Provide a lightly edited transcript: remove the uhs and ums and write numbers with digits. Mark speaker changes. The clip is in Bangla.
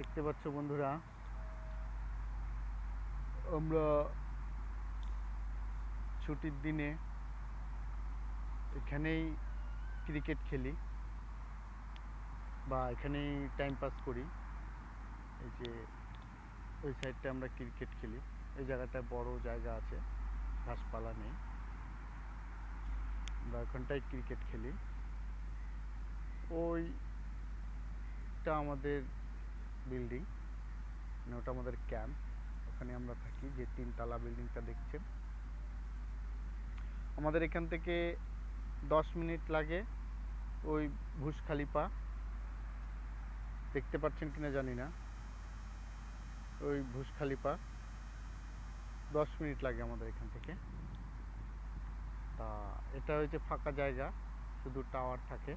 Speaker 1: দেখতে পাচ্ছ বন্ধুরা, আমরা ছুটির দিনে এখানেই ক্রিকেট খেলি বা এখানেই টাইম পাস করি। এই যে ওই সাইডটা আমরা ক্রিকেট খেলি। এই জায়গাটা বড় জায়গা আছে, ঘাসপালা নেই, আমরা ওখানটায় ক্রিকেট খেলি। ওইটা আমাদের বিল্ডিং, মানে ওটা আমাদের ক্যাম্প। ওখানে আমরা থাকি, যে 3 তলা বিল্ডিংটা দেখছেন। আমাদের এখান থেকে 10 মিনিট লাগে ওই ভুজ খালিফা, দেখতে পাচ্ছেন কিনা জানি না। ওই ভুজ খালিফা 10 মিনিট লাগে আমাদের এখান থেকে। তা এটা হচ্ছে ফাঁকা জায়গা, শুধু টাওয়ার থাকে।